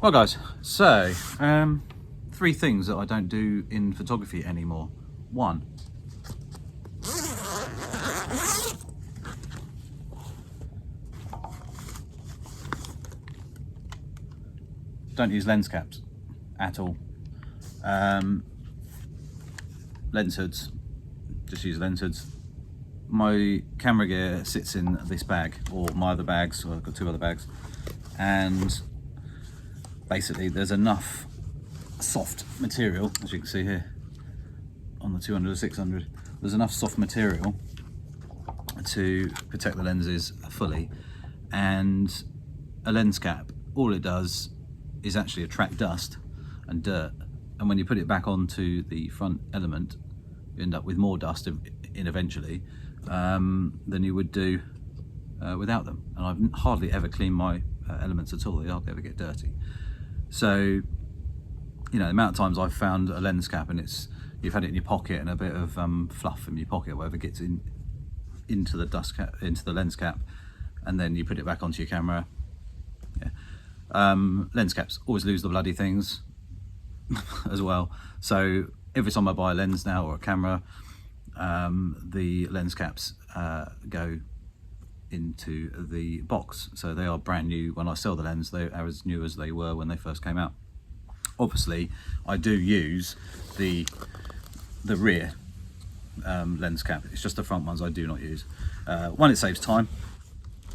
Well guys, so three things that I don't do in photography anymore. One, don't use lens caps at all. Lens hoods, just use lens hoods. My camera gear sits in this bag, or my other bags, so I've got two other bags, and basically there's enough soft material, as you can see here on the 200 or 600, there's enough soft material to protect the lenses fully. And a lens cap, all it does is actually attract dust and dirt, and when you put it back onto the front element you end up with more dust in eventually than you would do without them. And I've hardly ever cleaned my elements at all. They hardly ever get dirty. So, you know, the amount of times I've found a lens cap and you've had it in your pocket and a bit of fluff in your pocket, whatever gets into the dust cap, into the lens cap, and then you put it back onto your camera. Yeah. Lens caps always lose the bloody things as well. So every time I buy a lens now or a camera, the lens caps go into the box, so they are brand new. When I sell the lens, they are as new as they were when they first came out. Obviously I do use the rear lens cap. It's just the front ones I do not use. One, it saves time,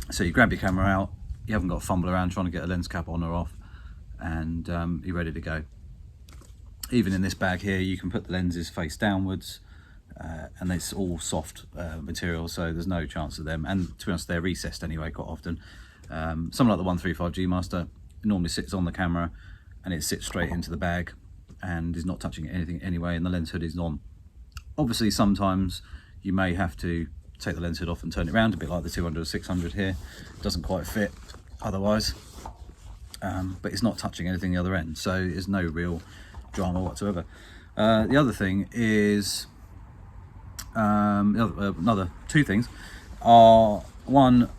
so you grab your camera out, you haven't got to fumble around trying to get a lens cap on or off, and you're ready to go. Even in this bag here, you can put the lenses face downwards, and it's all soft material, so there's no chance of them. And to be honest, they're recessed anyway quite often. Something like the 135G Master normally sits on the camera and it sits straight into the bag and is not touching anything anyway, and the lens hood is on. Obviously sometimes you may have to take the lens hood off and turn it around, a bit like the 200 or 600 here. It doesn't quite fit otherwise, but it's not touching anything the other end, so there's no real drama whatsoever. The other thing is, another two things are, one,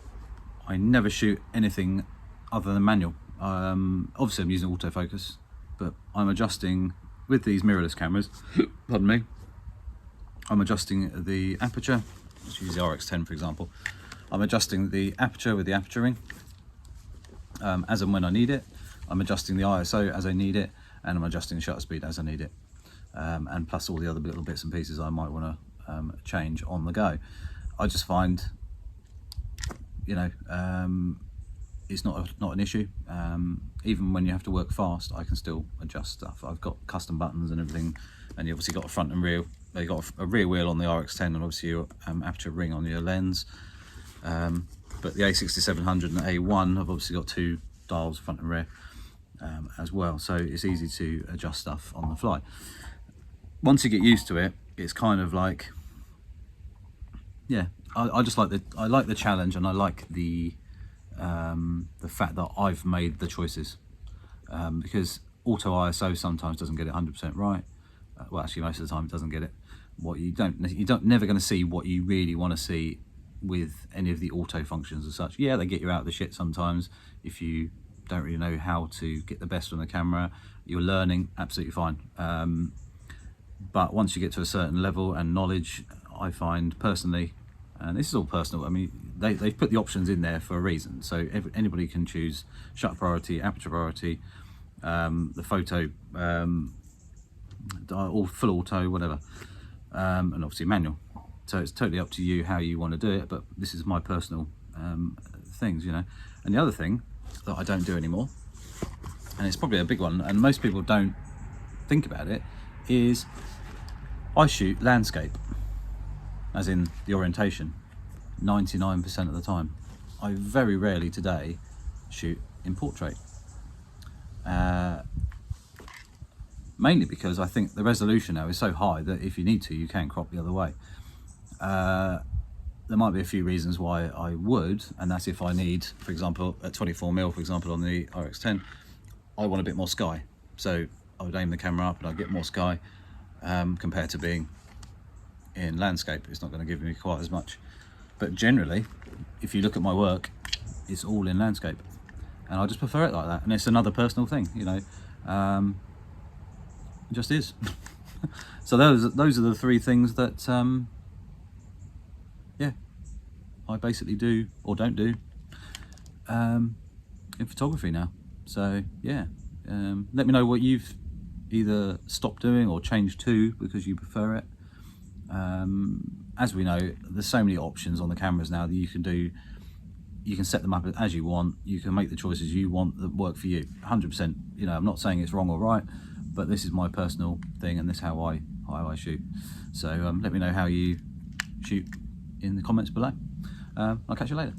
I never shoot anything other than manual. Obviously I'm using autofocus, but I'm adjusting with these mirrorless cameras, pardon me, I'm adjusting the aperture. Let's use the RX10 for example. I'm adjusting the aperture with the aperture ring as and when I need it. I'm adjusting the ISO as I need it, and I'm adjusting the shutter speed as I need it, and plus all the other little bits and pieces I might want to change on the go. I just find, you know, it's not an issue. Even when you have to work fast, I can still adjust stuff. I've got custom buttons and everything, and you obviously got a front and rear. You've got a rear wheel on the RX10, and obviously your aperture ring on your lens. But the A6700 and the A1 have obviously got two dials, front and rear, as well, so it's easy to adjust stuff on the fly. Once you get used to it, it's kind of like, yeah, I just like the challenge, and I like the fact that I've made the choices, because auto ISO sometimes doesn't get it 100% right. Well, actually most of the time it doesn't get it. What you never going to see what you really want to see with any of the auto functions as such. Yeah, they get you out of the shit sometimes if you don't really know how to get the best from the camera. You're learning, absolutely fine. But once you get to a certain level and knowledge, I find personally, and this is all personal, I mean, they've put the options in there for a reason, so anybody can choose shutter priority, aperture priority, the photo, or full auto, whatever, and obviously manual. So it's totally up to you how you want to do it, but this is my personal things, you know. And the other thing that I don't do anymore, and it's probably a big one, and most people don't think about it, is I shoot landscape, as in the orientation, 99% of the time. I very rarely today shoot in portrait, mainly because I think the resolution now is so high that if you need to, you can crop the other way. There might be a few reasons why I would, and that's if I need, for example, at 24mm, for example, on the RX10, I want a bit more sky. So I would aim the camera up and I'd get more sky, compared to being in landscape. It's not going to give me quite as much. But generally, if you look at my work, it's all in landscape. and I just prefer it like that. And it's another personal thing, you know. It just is. So those are the three things that yeah, I basically do or don't do in photography now. So yeah, let me know what you've either stopped doing or changed to because you prefer it. As we know, there's so many options on the cameras now that you can do. You can set them up as you want. You can make the choices you want that work for you. 100%. You know, I'm not saying it's wrong or right, but this is my personal thing, and this is how I shoot. So let me know how you shoot in the comments below. I'll catch you later.